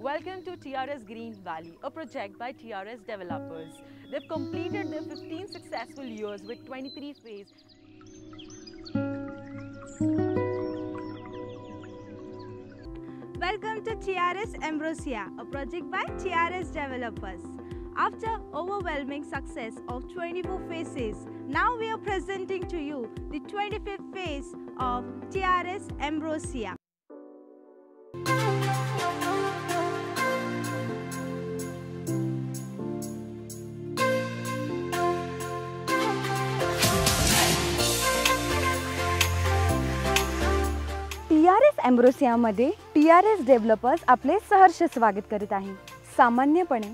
Welcome to TRS Green Valley, a project by TRS developers. They've completed their 15 successful years with 23 phases. Welcome to TRS Ambrosia, a project by TRS developers. After overwhelming success of 24 phases, now we are presenting to you the 25th phase of TRS Ambrosia. TRS Ambrosia-मध्ये TRS developers आपले सहर्ष स्वागत करीत आहे. सामान्यपणे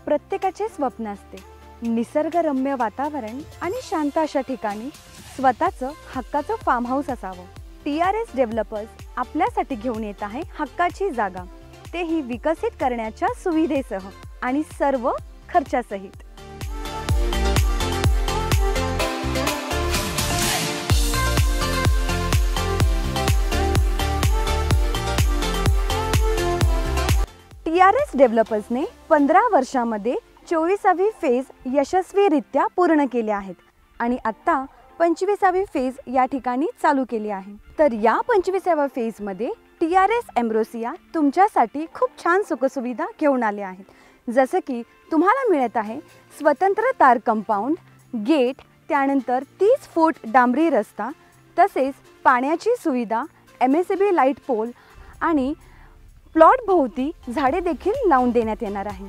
प्रत्येकाचे स्वप्न असते निसर्गरम्य वातावरण आणि शांत अशा ठिकाणी स्वतःचं हक्काचं फार्म हाऊस असावं. TRS डेव्हलपर्स आपल्यासाठी घेऊन येत आहे हक्काची जागा, तेही विकसित करण्याच्या सुविधेसह आणि सर्व खर्चासहित. TRS डेव्हलपर्सने 15 वर्षांमध्ये 24वी फेज यशस्वीरित्या पूर्ण केले आहेत आणि आता 25वी फेज या ठिकाणी चालू केली आहे. तर या 25व्या फेजमध्ये TRS Ambrosia तुमच्यासाठी खूप छान सुखसुविधा घेऊन आले आहेत. जसं की तुम्हाला मिळत आहे स्वतंत्र तार कंपाऊंड, गेट, त्यानंतर 30 फूट डांबरी रस्ता, तसेच पाण्याची सुविधा, MSCB लाईट पोल आणि प्लॉट भोवती झाडे देखील लावून देण्यात येणार आहे.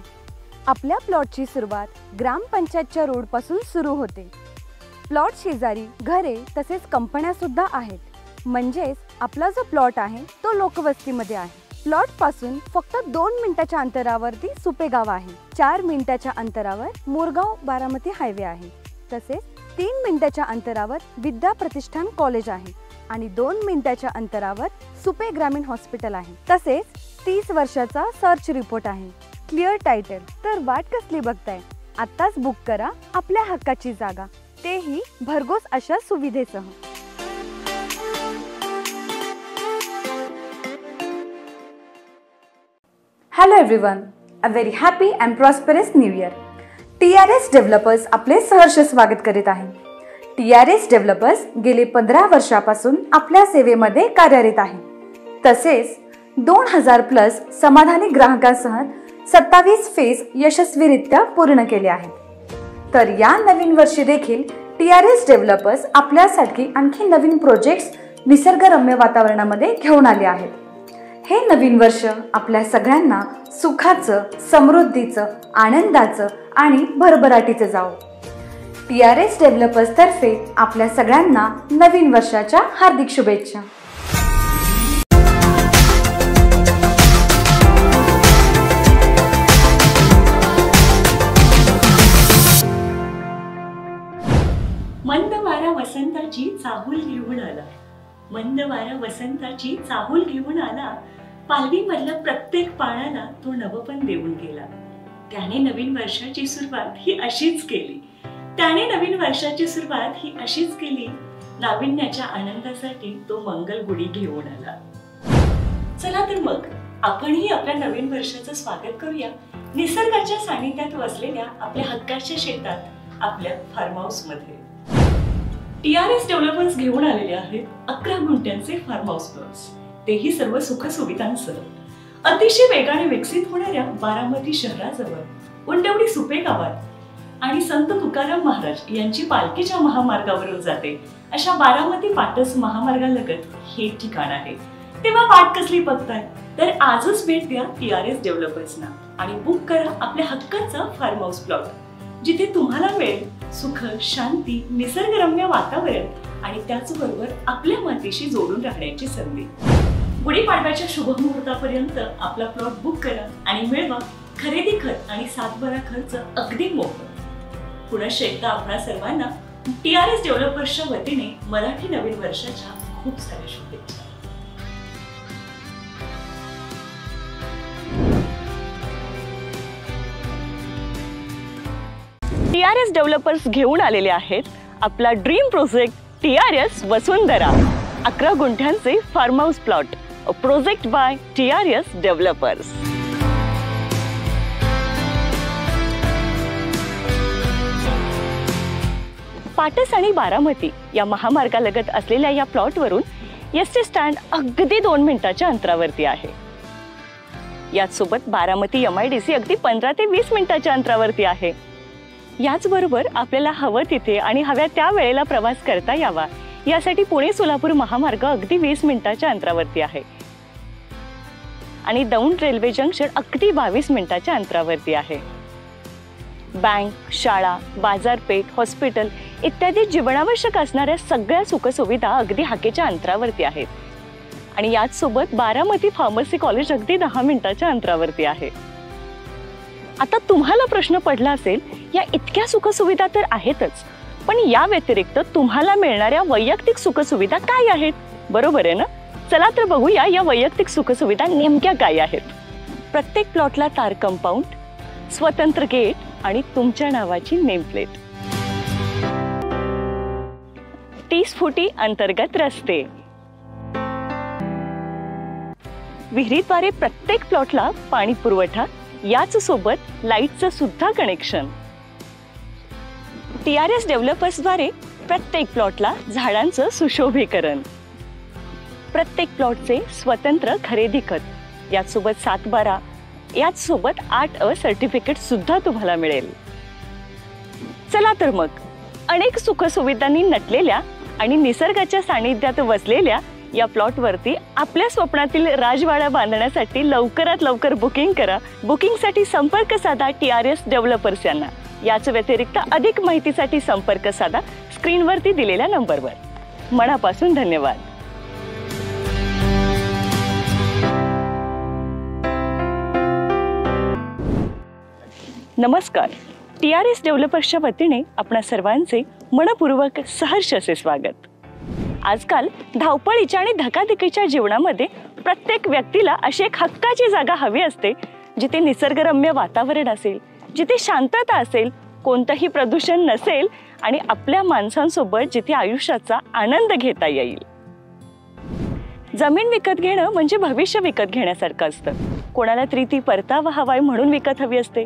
आपल्या प्लॉटची सुरुवात ग्रामपंचायतच्या रोडपासून सुरू होते. प्लॉट शेजारी घरे तसेच कंपन्या सुद्धा आहेत. म्हणजेच आपला जो प्लॉट आहे तो लोकवस्तीमध्ये आहे. प्लॉटपासून फक्त 2 मिनिटाच्या अंतरावरती सुपे गाव आहे. 4 मिनिटाच्या अंतरावर मोरगाव बारामती हायवे आहे. तसेच 3 मिनिटाच्या अंतरावर विद्या प्रतिष्ठान कॉलेज आहे आणि 2 मिनिटाच्या अंतरावर सुपे ग्रामीण हॉस्पिटल आहे. तसेच 30 वर्षाचा सर्च रिपोर्ट आहे. Clear title. तर वाट कसली बघताय, आत्ताच बुक करा आपल्या हक्काची जागा, तेही भरघोस अशा सुविधेसह. Hello everyone, a very happy and prosperous new year. TRS developers आपले सहर्ष स्वागत करीत आहे. TRS डेव्हलपर्स गेले 15 वर्षापासून आपल्या सेवेमध्ये कार्यरत आहे. तसेच 2000+ समाधानी ग्राहकांसह 27 फेज यशस्वीरित्या पूर्ण केले आहेत. तर या नवीन वर्षी देखील TRS डेव्हलपर्स आपल्यासाठी आणखी नवीन प्रोजेक्ट्स निसर्गरम्य वातावरणामध्ये घेऊन आले आहेत. हे नवीन वर्ष आपल्या सगळ्यांना सुखाचं, समृद्धीचं, आनंदाचं आणि भरभराटीचं जावो. TRS डेव्हलपर्स तर्फे आपल्या सगळ्यांना नवीन वर्षाच्या हार्दिक शुभेच्छा. मंद वारा वसंताची चाहूल घेऊन आला, मंद वारा वसंताची चाहूल घेऊन आला, पालवी मधल्या प्रत्येक पानाला तो नवपण देऊन गेला. त्याने नवीन वर्षाची सुरुवात ही अशीच केली, त्याने नवीन वर्षाची सुरुवात ही अशीच केली. नाविन्याच्या आनंदासाठी तो मंगल गुढी घेऊन आला. चला तर मग आपणही आपल्या नवीन वर्षाचं स्वागत करूया निसर्गाच्या सानिध्यात वसलेल्या आपल्या हक्काच्या शेतात, आपल्या फार्म हाऊस मध्ये. TRS डेव्हलपर्स घेऊन आलेले आहेत 11 गुंठ्यांचे फार्म हाऊस प्लॉट्स, तेही सर्व सुख सुविधांसह. अतिशय वेगाने विकसित होणाऱ्या बारामती शहराजवळ उंडवडी सुपे गावात आणि संत तुकाराम महाराज यांची पालखीच्या महामार्गावरून जाते अशा बारामती पाटस महामार्गालगत हे ठिकाण आहे. तेव्हा वाट कसली बघताय, तर आजच भेट द्या TRS डेव्हलपर्सना आणि बुक करा आपल्या हक्काचा फार्म हाऊस प्लॉट, जिथे तुम्हाला मिळेल सुख, शांती, निसर्गरम्य वातावरण आणि त्याचबरोबर आपल्या मातीशी जोडून राहण्याची संधी. गुढीपाडव्याच्या शुभ मुहूर्तापर्यंत आपला प्लॉट बुक करा आणि मिळवा खरेदी खत आणि सातबारा खर्च अगदी मोफत. पुनश्च एकदा आपणा सर्वांना TRS डेव्हलपर्सच्या वतीने मराठी नवीन वर्षाच्या खूप साऱ्या शुभेच्छा. TRS डेव्हलपर्स घेऊन आलेले आहेत आपला ड्रीम प्रोजेक्ट TRS वसुंधरा. 11 गुंठ्यांचे farm house plot, a project by TRS developers. Patas आणि बारामती या महामार्गालगत असलेल्या या प्लॉटवरून एसटी स्टँड अगदी 2 मिनिटाच्या अंतरावरती आहे. याचसोबत बारामती MIDC अगदी 15 ते 20 मिनिटाच्या अंतरावरती आहे. याचबरोबर आपल्याला हवं तिथे आणि हव्या त्या वेळेला प्रवास करता यावा यासाठी पुणे सोलापूर महामार्ग अगदी 20 मिनिटाच्या अंतरावरती आहे आणि दौंड रेल्वे जंक्शन अगदी 22 मिनिटाच्या अंतरावरती आहे. बँक, शाळा, बाजारपेठ, हॉस्पिटल इत्यादी जीवनावश्यक असणाऱ्या सगळ्या सुखसुविधा अगदी हाकेच्या अंतरावरती आहेत आणि याचसोबत बारामती फार्मसी कॉलेज अगदी 10 मिनिटाच्या अंतरावरती आहे. आता तुम्हाला प्रश्न पडला असेल, या इतक्या सुखसुविधा तर आहेतच, पण या व्यतिरिक्त तुम्हाला मिळणाऱ्या वैयक्तिक सुखसुविधा काय आहेत? बरोबर आहे ना? चला तर बघूया या वैयक्तिक सुखसुविधा नेमक्या काय आहेत. प्रत्येक प्लॉटला तार कंपाऊंड, स्वतंत्र गेट आणि तुमच्या नावाची नेम प्लेट. 30 फुटी अंतर्गत रस्ते. विहिरीद्वारे प्रत्येक प्लॉटला पाणी पुरवठा, याच सोबत लाईटचं सुद्धा कनेक्शन. TRS डेव्हलपर्सद्वारे प्रत्येक प्लॉटला झाडांचं सुशोभीकरण. प्रत्येक प्लॉटचे स्वतंत्र खरेदी खत, याचसोबत 7/12, याचसोबत 8A सर्टिफिकेट सुद्धा तुम्हाला मिळेल. चला तर मग अनेक सुखसुविधांनी नटलेल्या आणि निसर्गाच्या सानिध्यात वसलेल्या या प्लॉटवरती आपल्या स्वप्नातील राजवाडा बांधण्यासाठी लवकरात लवकर बुकिंग करा. बुकिंगसाठी संपर्क साधा TRS डेव्हलपर्स यांना. याच व्यतिरिक्त अधिक माहितीसाठी संपर्क साधा स्क्रीनवरती दिलेल्या नंबरवर. मनापासून धन्यवाद. नमस्कार. TRS डेव्हलपर्सच्या वतीने आपणा सर्वांचे मनपूर्वक सहर्ष असे स्वागत. आजकाल धावपळीच्या आणि धकाधकीच्या जीवनामध्ये प्रत्येक व्यक्तीला अशी एक हक्काची जागा हवी असते, जिथे निसर्गरम्य वातावरण असेल, जिथे शांतता असेल, कोणतंही प्रदूषण नसेल आणि आपल्या माणसांसोबत जिथे आयुष्याचा आनंद घेता येईल. जमीन विकत घेणं म्हणजे भविष्य विकत घेण्यासारखं असतं. कोणाला तरी ती परतावा हवाय म्हणून विकत हवी असते,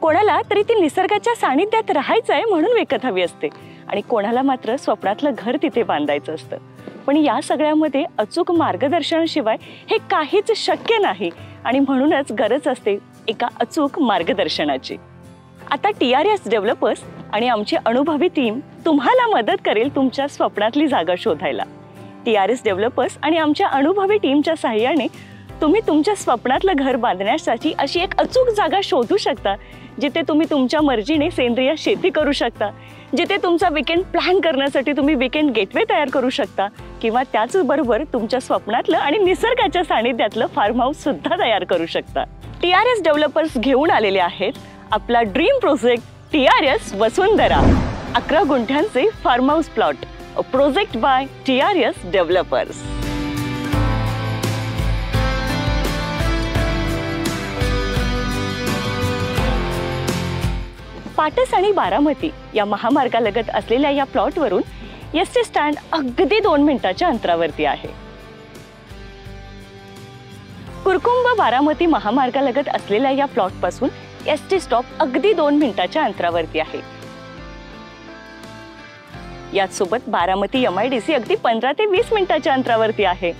कोणाला तरी ती निसर्गाच्या सानिध्यात राहायचंय म्हणून विकत हवी असते आणि कोणाला मात्र स्वप्नातलं घर तिथे बांधायचं असतं. पण या सगळ्यामध्ये अचूक मार्गदर्शनाशिवाय हे काहीच शक्य नाही आणि म्हणूनच गरज असते एका अचूक मार्गदर्शनाची. आता TRS डेव्हलपर्स आणि आमची अनुभवी टीम तुम्हाला मदत करेल तुमच्या स्वप्नातली जागा शोधायला. TRS डेव्हलपर्स आणि आमच्या अनुभवी टीमच्या सहाय्याने तुम्ही तुमच्या स्वप्नातलं घर बांधण्यासाठी अशी एक अचूक जागा शोधू शकता, जिथे तुम्ही तुमच्या मर्जीने सेंद्रिय शेती करू शकता, जिथे तुमचा वीकेंड प्लॅन करण्यासाठी तुम्ही वीकेंड गेटवे तयार करू शकता किंवा त्याचबरोबर तुमच्या स्वप्नातलं आणि निसर्गाच्या सानिध्यातलं फार्म हाऊस सुद्धा तयार करू शकता. TRS डेव्हलपर्स घेऊन आलेले आहेत आपला ड्रीम प्रोजेक्ट TRS वसुंधरा. 11 गुंठ्यांचे farm house plot. Project by TRS developers. Patas आणि बारामती या महामार्गालगत असलेल्या या प्लॉटवरून एसटी स्टँड अगदी 2 मिनिटाच्या अंतरावरती आहे. कुरकुंभ बारामती महामार्गालगत असलेल्या या प्लॉट पासून एसटी स्टॉप अगदी 2 मिनिटाच्या अंतरावरती आहे. याचसोबत बारामती MIDC अगदी 15 ते 20 मिनिटाच्या अंतरावरती आहे.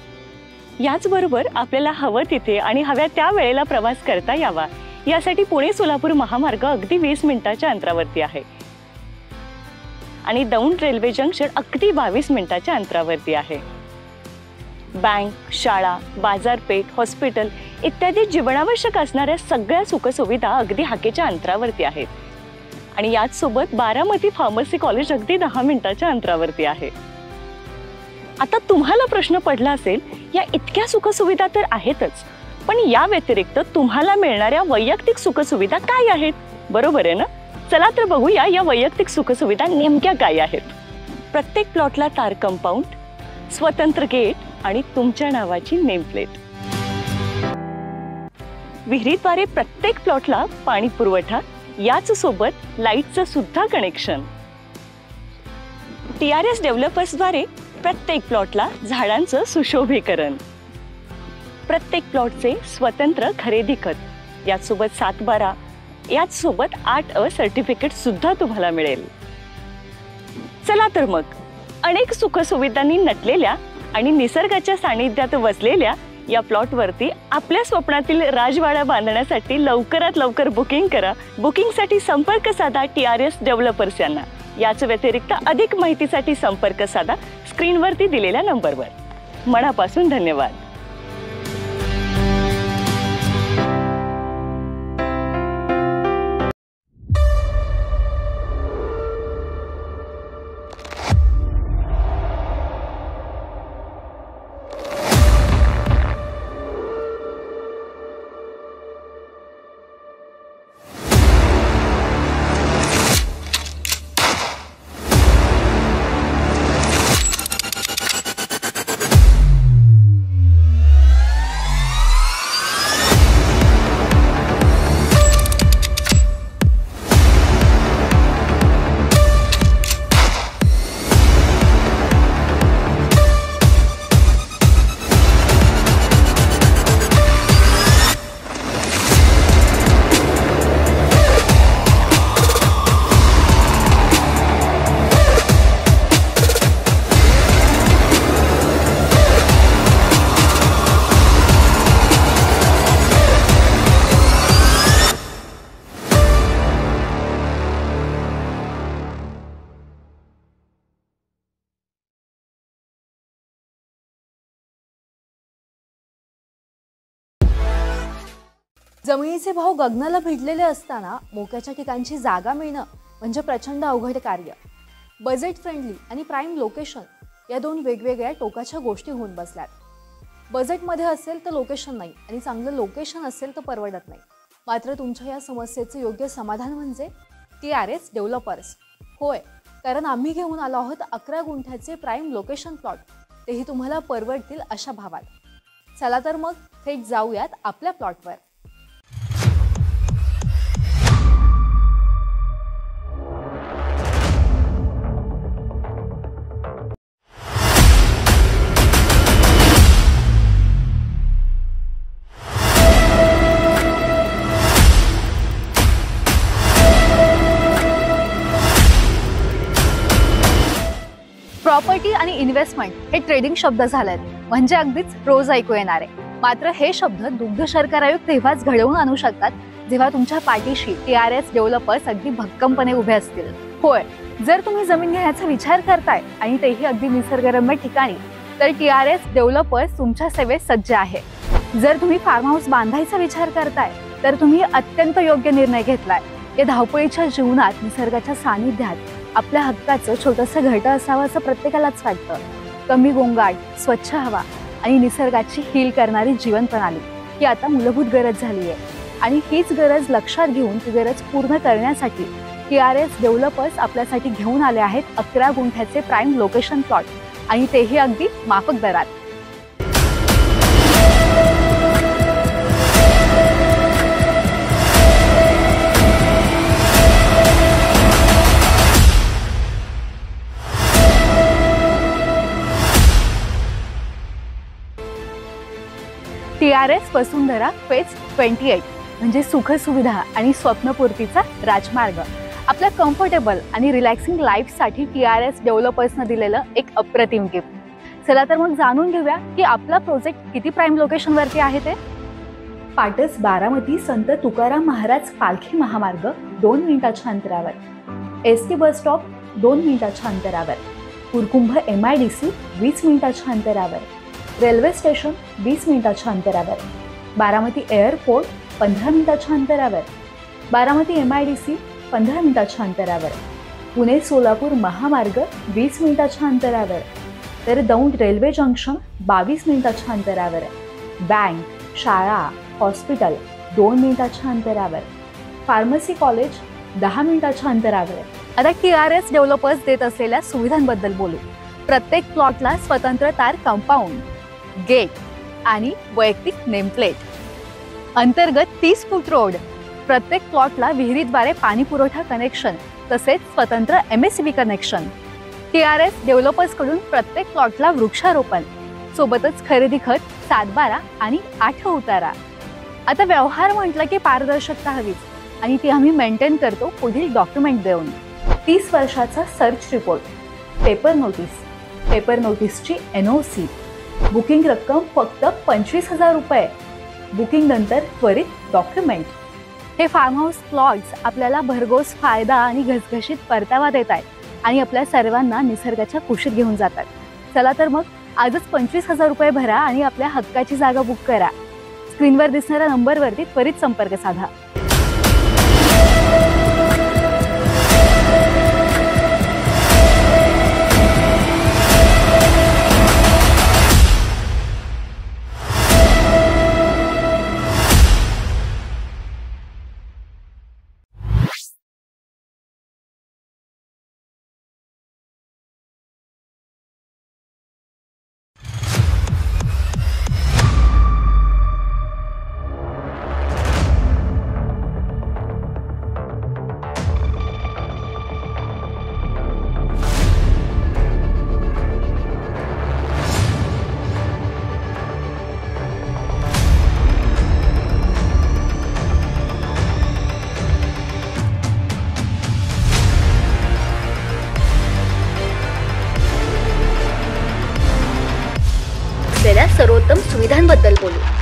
याचबरोबर आपल्याला हवं तिथे आणि हव्या त्या वेळेला प्रवास करता यावा यासाठी पुणे सोलापूर महामार्ग अगदी 20 मिनिटाच्या अंतरावरती आहे आणि दौंड रेल्वे जंक्शन अगदी 22 मिनिटाच्या अंतरावरती आहे. बँक, शाळा, बाजारपेठ, हॉस्पिटल इत्यादी जीवनावश्यक असणाऱ्या सगळ्या सुखसुविधा अगदी हाकेच्या अंतरावरती आहेत आणि याचसोबत बारामती फार्मसी कॉलेज अगदी 10 मिनिटाच्या अंतरावरती आहे. आता तुम्हाला प्रश्न पडला असेल, या इतक्या सुखसुविधा तर आहेतच, पण या व्यतिरिक्त तुम्हाला मिळणाऱ्या वैयक्तिक सुखसुविधा काय आहेत? बरोबर आहे ना? चला तर बघूया या वैयक्तिक सुखसुविधा नेमक्या काय आहेत. प्रत्येक प्लॉटला तार कंपाऊंड, स्वतंत्र गेट आणि तुमच्या नावाची नेम प्लेट. विहिरीद्वारे प्रत्येक प्लॉटला पाणी पुरवठा, याच सोबत लाईटचं सुद्धा कनेक्शन. TRS डेव्हलपर्सद्वारे प्रत्येक प्लॉटला झाडांचं सुशोभीकरण. प्रत्येक प्लॉटचे स्वतंत्र खरेदी खत, याचसोबत 7/12, याचसोबत 8A सर्टिफिकेट सुद्धा तुम्हाला मिळेल. चला तर मग, अनेक सुखसुविधांनी नटलेल्या आणि निसर्गाच्या सानिध्यात वसलेल्या या प्लॉटवरती आपल्या स्वप्नातील राजवाडा बांधण्यासाठी लवकरात लवकर बुकिंग करा. बुकिंगसाठी संपर्क साधा TRS डेव्हलपर्स यांना. याच व्यतिरिक्त अधिक माहितीसाठी संपर्क साधा स्क्रीनवरती दिलेल्या नंबरवर. मनापासून धन्यवाद. जमिनीचे भाव गगनाला भिडलेले असताना मोक्याच्या ठिकाणची जागा मिळणं म्हणजे प्रचंड अवघड कार्य. बजेट फ्रेंडली आणि प्राईम लोकेशन या दोन वेगवेगळ्या टोकाच्या गोष्टी होऊन बसल्यात. बजेटमध्ये असेल तर लोकेशन नाही आणि चांगलं लोकेशन असेल तर परवडत नाही. मात्र तुमच्या या समस्येचं योग्य समाधान म्हणजे TRS डेव्हलपर्स. होय, कारण आम्ही घेऊन आलो आहोत 11 गुंठ्याचे प्राईम लोकेशन प्लॉट, तेही तुम्हाला परवडतील अशा भावात. चला तर मग थेट जाऊयात आपल्या प्लॉटवर. प्रॉपर्टी आणि इन्व्हेस्टमेंट हे ट्रेडिंग शब्द झालेत, म्हणजे अगदीच रोज ऐकू येणारे. मात्र हे शब्द दुग्ध शर्करा आयोग तेव्हाच घडवून आणू शकतात जेव्हा तुमच्या पाठीशी TRS डेव्हलपर्स अगदी भक्कमपणे उभे असतील. होय, जर तुम्ही जमीन घेण्याचा विचार करताय आणि तेही अगदी निसर्गरम्य ठिकाणी, तर TRS डेव्हलपर्स तुमच्या सेवेत सज्ज आहे. जर तुम्ही फार्म हाऊस बांधायचा विचार करताय तर तुम्ही अत्यंत योग्य निर्णय घेतलाय. या धावपळीच्या जीवनात निसर्गाच्या सानिध्यात आपल्या हक्काचं छोटंसं घरटं असावं असं प्रत्येकालाच वाटतं. कमी गोंगाट, स्वच्छ हवा आणि निसर्गाची हील करणारी जीवन प्रणाली ही आता मूलभूत गरज झाली आहे. आणि हीच गरज लक्षात घेऊन ती गरज पूर्ण करण्यासाठी TRS डेव्हलपर्स आपल्यासाठी घेऊन आले आहेत 11 गुंठ्याचे प्राईम लोकेशन प्लॉट, आणि तेही अगदी माफक दरात. TRS वसुंधरा फेज 28 म्हणजे सुखसुविधा आणि स्वप्नपूर्तीचा राजमार्ग. आपल्या कम्फर्टेबल आणि रिलॅक्सिंग लाईफसाठी TRS डेव्हलपर्सनं दिलेलं एक अप्रतिम गिफ्ट. चला तर मग जाणून घेऊया की आपला प्रोजेक्ट किती प्राईम लोकेशनवरती आहे ते. पाटस बारामती संत तुकाराम महाराज पालखी महामार्ग 2 मिनिटाच्या अंतरावर. ST बस स्टॉप 2 मिनिटाच्या अंतरावर. कुरकुंभ MIDC 20 मिनिटाच्या अंतरावर. रेल्वे स्टेशन 20 मिनिटाच्या अंतरावर. बारामती एअरपोर्ट 15 मिनिटाच्या अंतरावर. बारामती MIDC 15 मिनिटाच्या अंतरावर. पुणे सोलापूर महामार्ग 20 मिनिटाच्या अंतरावर. तर दौंड रेल्वे जंक्शन 22 मिनिटाच्या अंतरावर. बँक, शाळा, हॉस्पिटल 2 मिनिटाच्या अंतरावर. फार्मसी कॉलेज 10 मिनिटाच्या अंतरावर. आता TRS डेव्हलपर्स देत असलेल्या सुविधांबद्दल बोलू. प्रत्येक प्लॉटला स्वतंत्र तार कंपाऊंड, गेट आणि वैयक्तिक नेमप्लेट. अंतर्गत 30 फूट रोड. प्रत्येक प्लॉटला विहिरीद्वारे पाणी पुरवठा कनेक्शन तसेच स्वतंत्र MSCB कनेक्शन. TRS डेव्हलपर्स कडून प्रत्येक प्लॉटला वृक्षारोपण सोबतच खरेदी खत 7/12 आणि 8 उतारा. आता व्यवहार म्हटलं की पारदर्शकता हवीच आणि ती आम्ही मेंटेन करतो पुढील डॉक्युमेंट देऊन. 30 वर्षाचा सर्च रिपोर्ट, पेपर नोटीसची NOC, बुकिंग रक्कम फक्त 25,000 रुपये, बुकिंग नंतर त्वरित डॉक्युमेंट. हे फार्म हाऊस प्लॉट्स आपल्याला भरघोस फायदा आणि घसघशीत परतावा देत आहेत आणि आपल्या सर्वांना निसर्गाच्या कुशीत घेऊन जातात. चला तर मग आजच 25,000 रुपये भरा आणि आपल्या हक्काची जागा बुक करा. स्क्रीनवर दिसणाऱ्या नंबरवरती त्वरित संपर्क साधा. सर्वोत्तम सुविधांबद्दल बोलू.